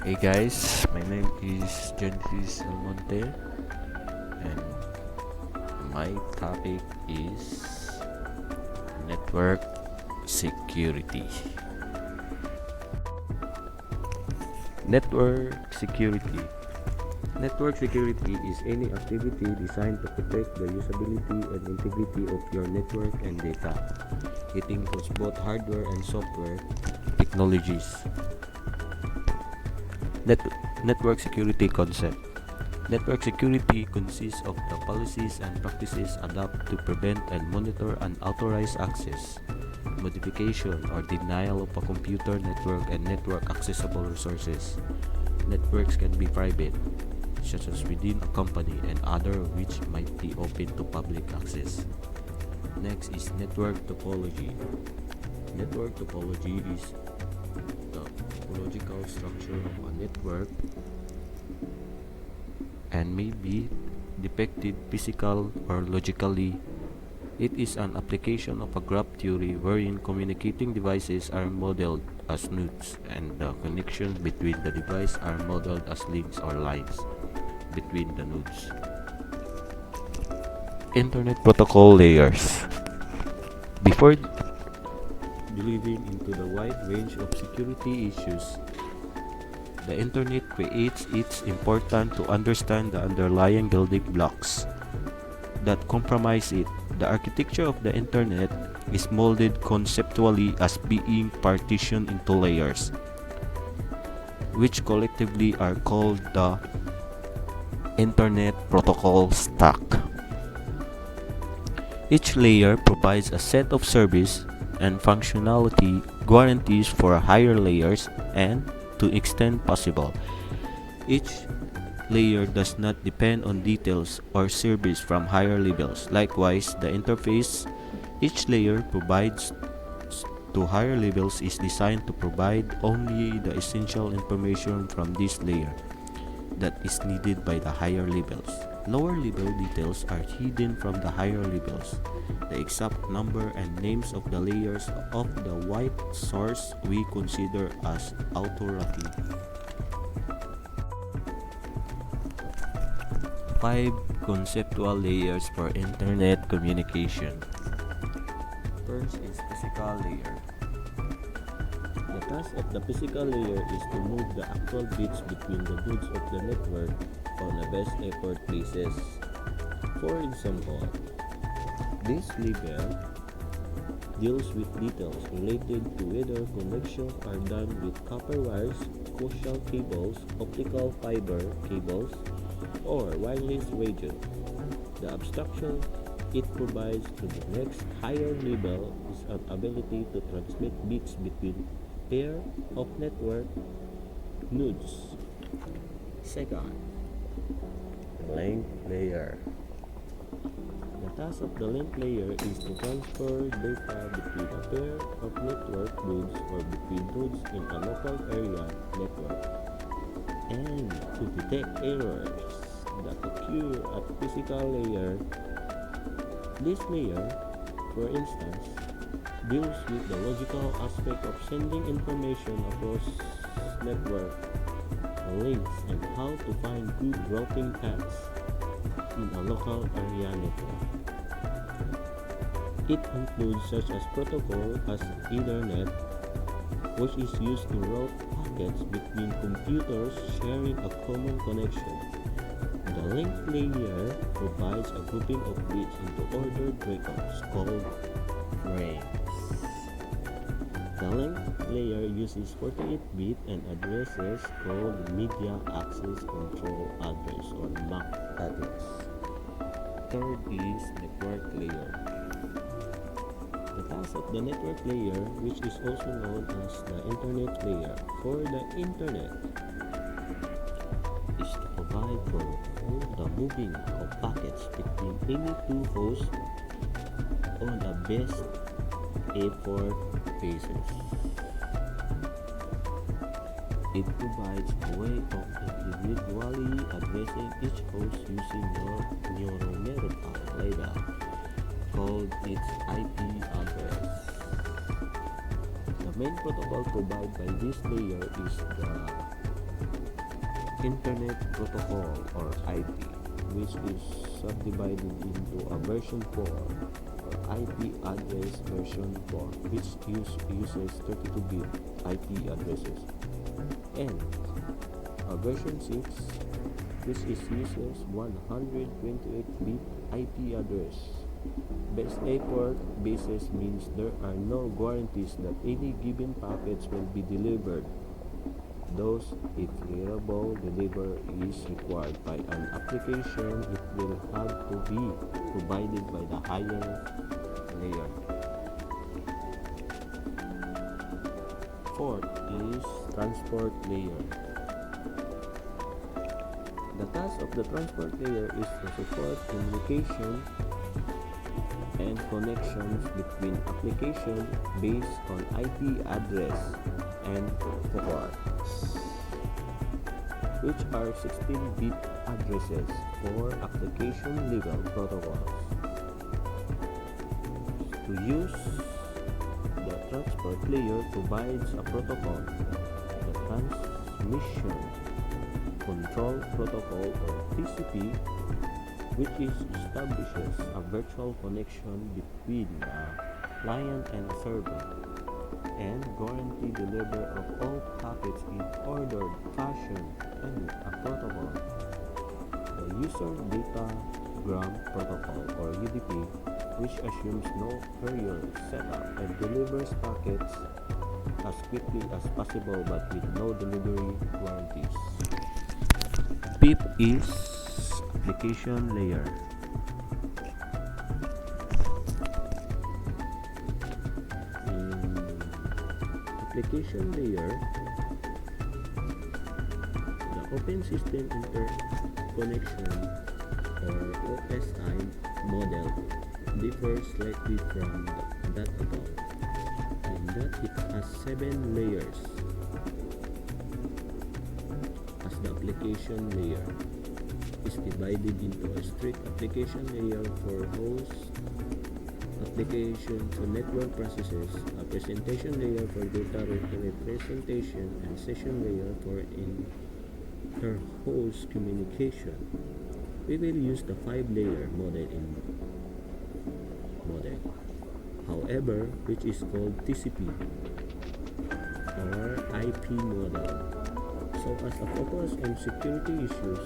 Hey guys, my name is Genesis Almonte and my topic is network security. Network security. Network security is any activity designed to protect the usability and integrity of your network and data. It includes both hardware and software technologies. Network security concept. Network security consists of the policies and practices adopted to prevent and monitor unauthorized access, modification, or denial of a computer network and network accessible resources. Networks can be private, such as within a company, and other which might be open to public access. Next is network topology. Network topology is the logical structure of a network and may be depicted physical or logically. It is an application of a graph theory wherein communicating devices are modeled as nodes and the connections between the devices are modeled as links or lines between the nodes. Internet protocol layers. Before delving into the wide range of security issues the internet creates, it's important to understand the underlying building blocks that comprise it. The architecture of the internet is molded conceptually as being partitioned into layers, which collectively are called the Internet Protocol Stack. Each layer provides a set of service and functionality guarantees for higher layers and to extent possible. Each layer does not depend on details or service from higher levels. Likewise, the interface each layer provides to higher levels is designed to provide only the essential information from this layer that is needed by the higher levels. Lower level details are hidden from the higher levels. The exact number and names of the layers of the white source we consider as authority. 5 conceptual layers for internet communication. First is physical layer. The task of the physical layer is to move the actual bits between the nodes of the network on a best effort basis. For example, this level deals with details related to whether connections are done with copper wires, coaxial cables, optical fiber cables, or wireless radio. The abstraction it provides to the next higher level is an ability to transmit bits between pair of network nodes. Second, link layer. The task of the link layer is to transfer data between a pair of network nodes or between nodes in a local area network and to detect errors that occur at physical layer. This layer, for instance, deals with the logical aspect of sending information across network links and how to find good routing paths in a local area network. It includes such as protocol as Ethernet, which is used to route packets between computers sharing a common connection. The link layer provides a grouping of bits into ordered records called frames. The link layer uses 48-bit and addresses called Media Access Control Address or MAC address. Third is network layer. The task of the network layer, which is also known as the internet layer for the internet, is to provide for the moving of packets between any two hosts on a best effort basis. It provides a way of individually addressing each host using your numerical label called its IP address. The main protocol provided by this layer is the Internet Protocol or IP, which is subdivided into a version 4 or IP address version 4, which uses 32-bit IP addresses, and a version 6, which uses 128-bit IP address. Best effort basis means there are no guarantees that any given packets will be delivered. Thus, if reliable delivery is required by an application, it will have to be provided by the higher layer. Fourth is transport layer. The task of the transport layer is to support communication and connections between applications based on IP address and port, which are 16-bit addresses for application-level protocols. To use the transport layer provides a protocol, the Transmission Control Protocol or TCP, which establishes a virtual connection between the client and server and guarantee delivery of all packets in ordered fashion, and a protocol, the User Datagram Protocol or UDP, which assumes no prior setup and delivers packets as quickly as possible but with no delivery guarantees. Fifth is application layer. In application layer, the Open System Interconnection or OSI model differs slightly from that above, in that it has 7 layers, as the application layer is divided into a strict application layer for host applications and network processes, a presentation layer for data representation, and session layer for inter-host communication. We will use the 5-layer model however, which is called TCP or IP model, so as a focus on security issues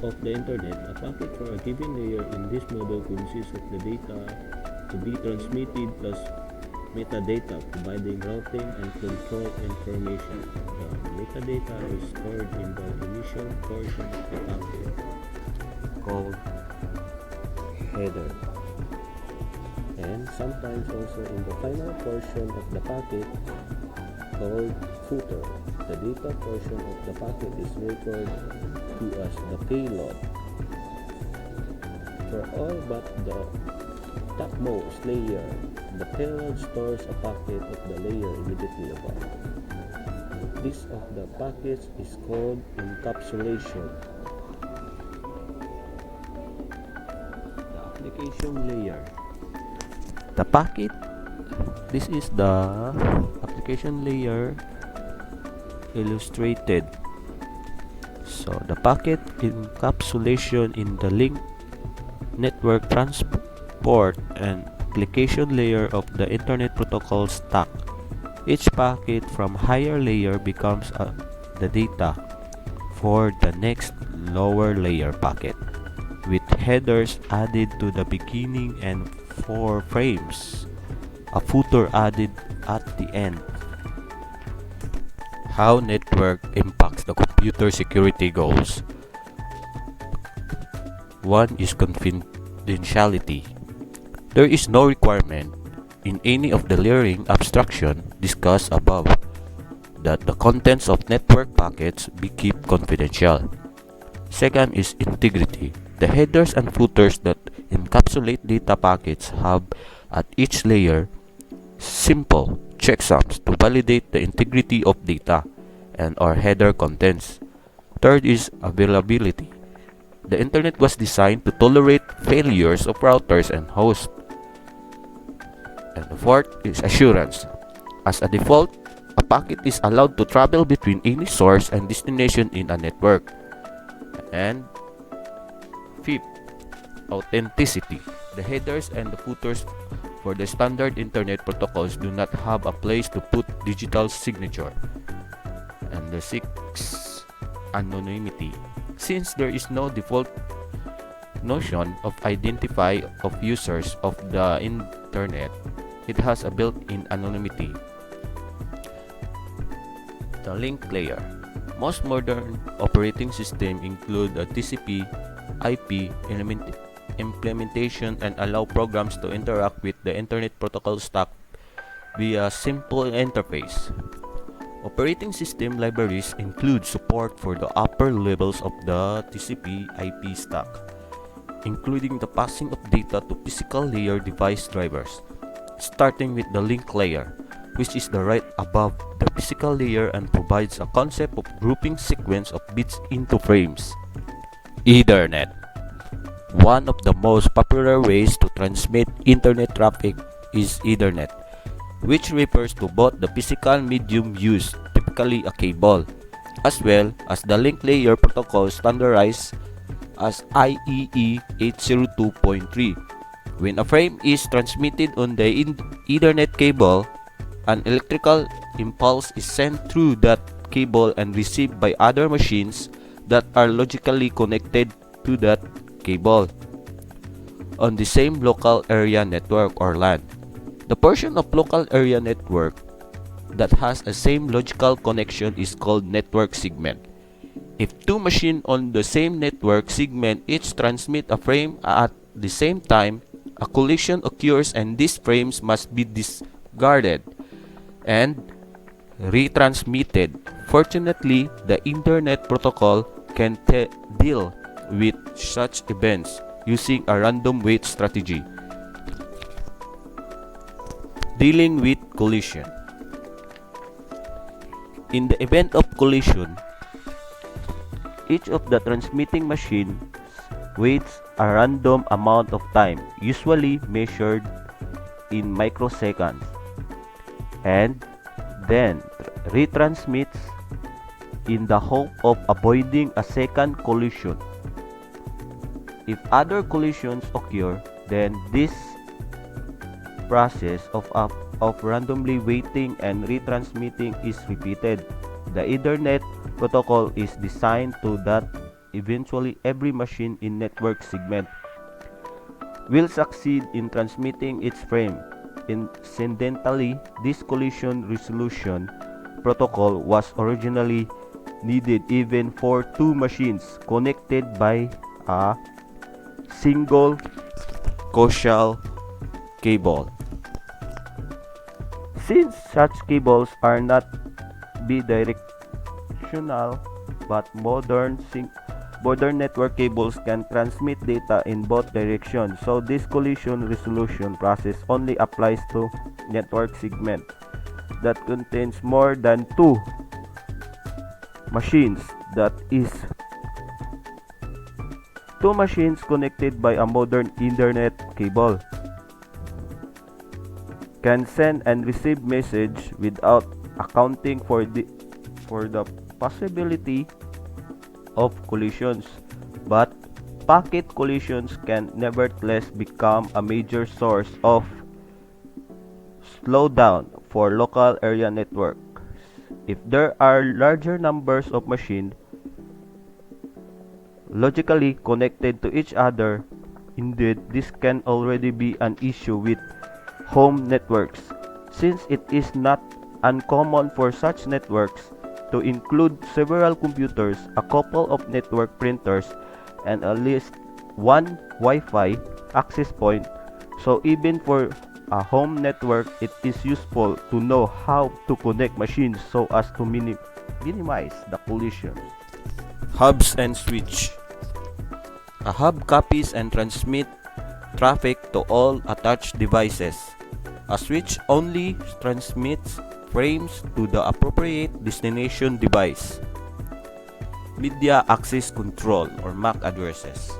of the internet. A packet for a given layer in this model consists of the data to be transmitted plus metadata providing routing and control information. The metadata is stored in the initial portion of the packet called header, and sometimes also in the final portion of the packet called footer. The data portion of the packet is referred to as the payload. For all but the topmost layer, the payload stores a packet of the layer immediately above. This of the packets is called encapsulation. The application layer. The packet. This is the application layer illustrated. So the packet encapsulation in the link, network transport, and application layer of the Internet Protocol stack. Each packet from higher layer becomes the data for the next lower layer packet, with headers added to the beginning and 4 frames, a footer added at the end. How network impacts the computer security goals. One is confidentiality. There is no requirement in any of the layering abstraction discussed above that the contents of network packets be kept confidential. Second is integrity. The headers and footers that encapsulate data packets have at each layer simple checksums to validate the integrity of data and our header contents. Third is availability. The internet was designed to tolerate failures of routers and hosts. And the fourth is assurance. As a default, a packet is allowed to travel between any source and destination in a network. And fifth, authenticity. The headers and the footers for the standard internet protocols do not have a place to put digital signature. And the sixth, anonymity. Since there is no default notion of identify of users of the internet, it has a built-in anonymity. The link layer. Most modern operating systems include a TCP/IP implementation and allow programs to interact with the internet protocol stack via simple interface. Operating system libraries include support for the upper levels of the TCP/IP stack, including the passing of data to physical layer device drivers, starting with the link layer, which is the right above the physical layer and provides a concept of grouping sequence of bits into frames. Ethernet. One of the most popular ways to transmit internet traffic is Ethernet, which refers to both the physical medium used, typically a cable, as well as the link layer protocol standardized as IEEE 802.3. When a frame is transmitted on the Ethernet cable, an electrical impulse is sent through that cable and received by other machines that are logically connected to that cable on the same local area network or LAN. The portion of local area network that has a same logical connection is called network segment. If two machines on the same network segment each transmit a frame at the same time, a collision occurs and these frames must be discarded and retransmitted. Fortunately, the Internet Protocol can deal with such events using a random wait strategy. Dealing with collision. In the event of collision, each of the transmitting machines waits a random amount of time, usually measured in microseconds, and then retransmits in the hope of avoiding a second collision. If other collisions occur, then this process of randomly waiting and retransmitting is repeated. The Ethernet protocol is designed so that eventually every machine in network segment will succeed in transmitting its frame. Incidentally, this collision resolution protocol was originally needed even for two machines connected by a single coaxial cable. Since such cables are not bidirectional, but modern network cables can transmit data in both directions, so this collision resolution process only applies to network segment that contains more than two machines. That is, two machines connected by a modern Ethernet cable can send and receive message without accounting for the possibility of collisions, but packet collisions can nevertheless become a major source of slowdown for local area networks. If there are larger numbers of machines logically connected to each other, indeed this can already be an issue with home networks, since it is not uncommon for such networks to include several computers, a couple of network printers, and at least one Wi-Fi access point. So even for a home network, it is useful to know how to connect machines so as to minimize the collision. Hubs and switch. A hub copies and transmits traffic to all attached devices. A switch only transmits frames to the appropriate destination device. Media access control or MAC addresses.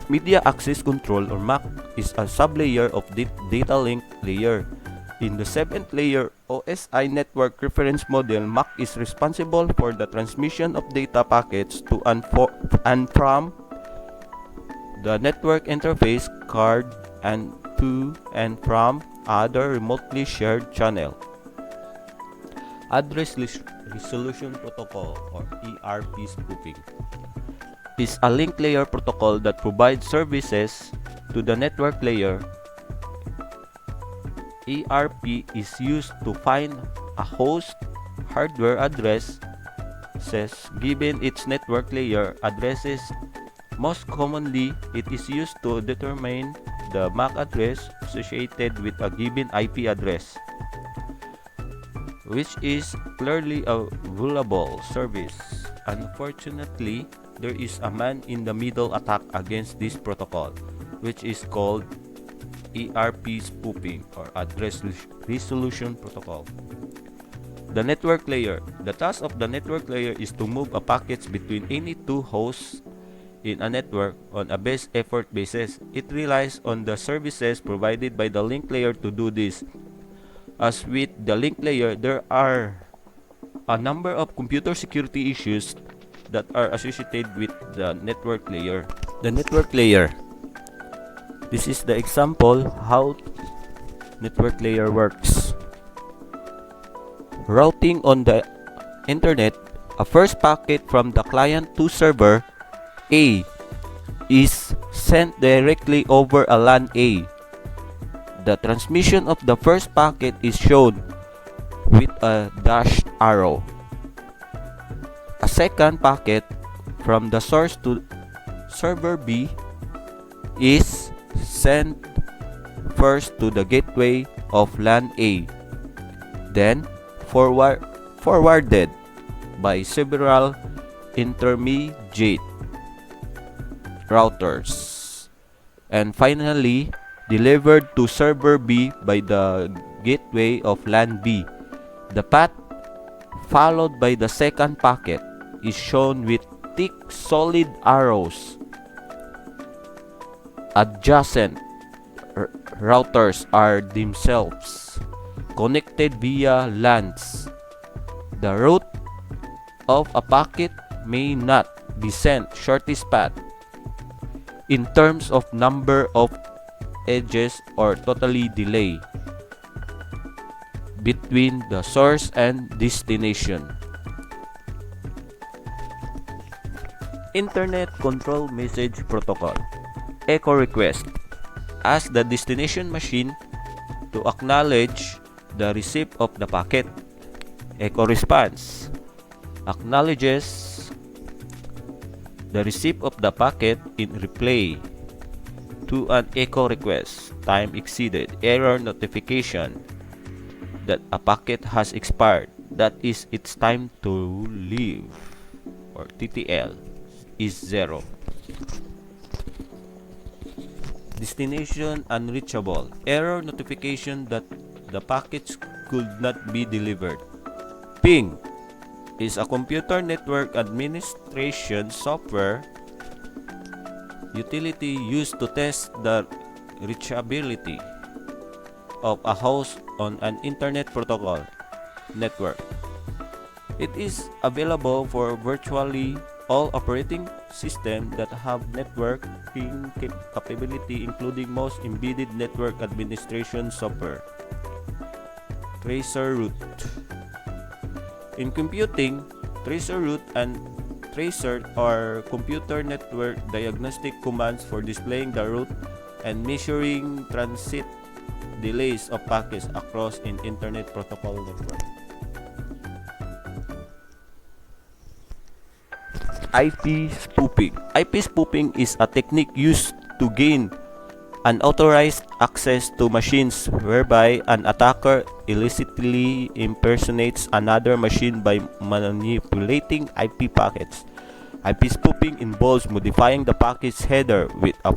Media access control or MAC is a sublayer of the data link layer In the 7th layer OSI network reference model, MAC is responsible for the transmission of data packets to and from the network interface card and to and from other remotely shared channel. Address Resolution Protocol, or ERP spoofing, is a link layer protocol that provides services to the network layer. ERP is used to find a host hardware addresses given its network layer addresses. Most commonly, it is used to determine the MAC address associated with a given IP address, which is clearly a vulnerable service. Unfortunately, there is a man-in-the-middle attack against this protocol, which is called ERP spoofing, or Address Resolution Protocol. The network layer. The task of the network layer is to move a packets between any two hosts in a network on a best effort basis. It relies on the services provided by the link layer to do this. As with the link layer, there are a number of computer security issues that are associated with the network layer. The network layer. This is the example how network layer works. Routing on the internet. A first packet from the client to server A is sent directly over a LAN A. The transmission of the first packet is shown with a dashed arrow. A second packet from the source to server B is sent first to the gateway of LAN A, then forwarded by several intermediate routers, and finally delivered to server B by the gateway of LAN B. The path followed by the second packet is shown with thick solid arrows. Adjacent routers are themselves connected via LANs. The route of a packet may not be sent shortest path in terms of number of edges or totally delay between the source and destination. Internet Control Message Protocol. Echo request asks the destination machine to acknowledge the receipt of the packet. Echo response acknowledges the receipt of the packet in reply to an echo request. Time exceeded. Error notification that a packet has expired. That is, its time to leave, or TTL, is 0. Destination unreachable. Error notification that the packets could not be delivered. Ping is a computer network administration software utility used to test the reachability of a host on an internet protocol network. It is available for virtually all operating systems that have networking capability, including most embedded network administration software. Tracer route. In computing, tracer route and tracer are computer network diagnostic commands for displaying the route and measuring transit delays of packets across an internet protocol network. IP spoofing. IP spoofing is a technique used to gain unauthorized access to machines whereby an attacker illicitly impersonates another machine by manipulating IP packets. IP spoofing involves modifying the packet's header with a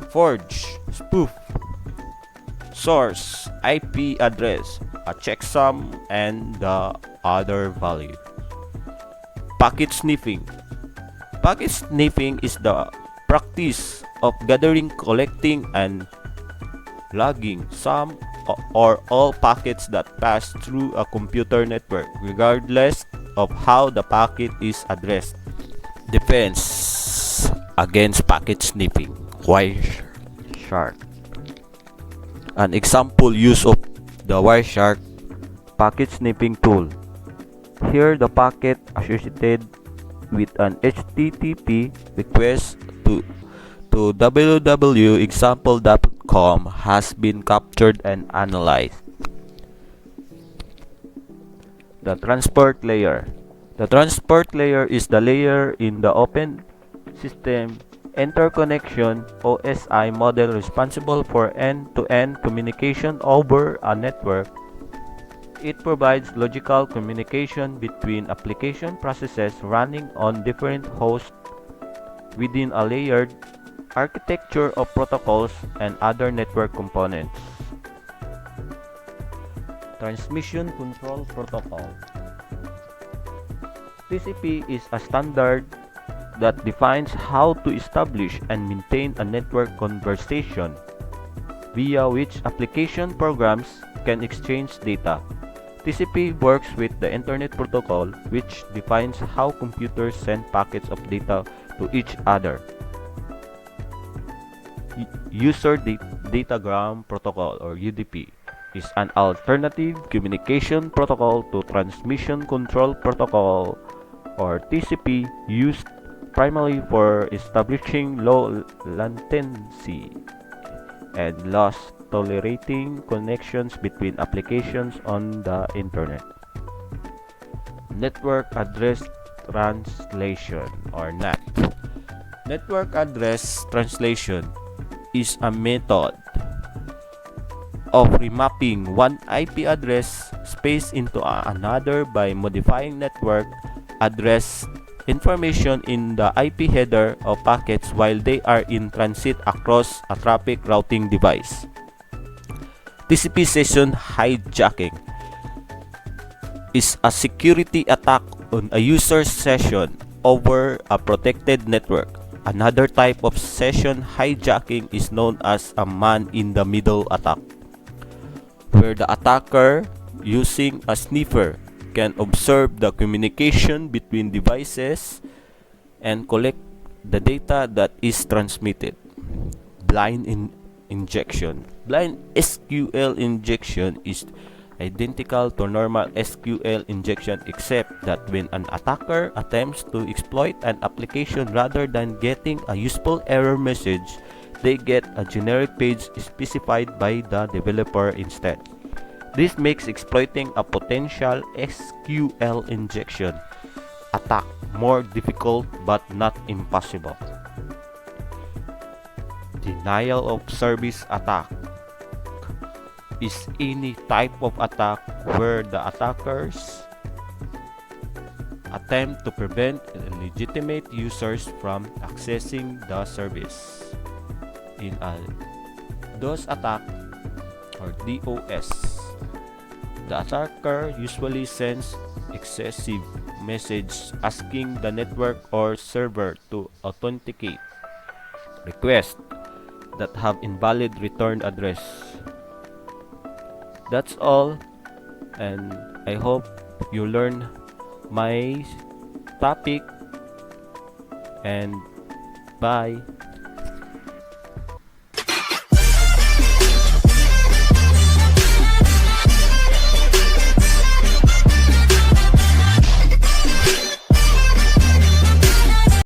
forged spoof source IP address, a checksum, and the other value. Packet sniffing. Packet sniffing is the practice of gathering, collecting, and logging some or all packets that pass through a computer network, regardless of how the packet is addressed. Defense against packet sniffing. Wireshark. An example use of the Wireshark packet sniffing tool. Here the packet associated with an HTTP request to www.example.com has been captured and analyzed. The transport layer. The transport layer is the layer in the Open System Interconnection (OSI) model responsible for end-to-end communication over a network. It provides logical communication between application processes running on different hosts within a layered architecture of protocols and other network components. Transmission Control Protocol. TCP is a standard that defines how to establish and maintain a network conversation via which application programs can exchange data. TCP works with the Internet Protocol, which defines how computers send packets of data to each other. User Datagram Protocol, or UDP, is an alternative communication protocol to Transmission Control Protocol, or TCP, used primarily for establishing low latency and loss tolerating connections between applications on the Internet. Network Address Translation, or NAT. Network Address Translation is a method of remapping one IP address space into another by modifying network address information in the IP header of packets while they are in transit across a traffic routing device. TCP session hijacking is a security attack on a user's session over a protected network. Another type of session hijacking is known as a man-in-the-middle attack, where the attacker, using a sniffer, can observe the communication between devices and collect the data that is transmitted. Blind injection. Blind SQL injection is identical to normal SQL injection, except that when an attacker attempts to exploit an application, rather than getting a useful error message, they get a generic page specified by the developer instead. This makes exploiting a potential SQL injection attack more difficult but not impossible. Denial of service attack is any type of attack where the attackers attempt to prevent legitimate users from accessing the service. In a DOS attack, or DOS, the attacker usually sends excessive message asking the network or server to authenticate requests that have invalid return address. That's all, and I hope you learn my topic, and bye.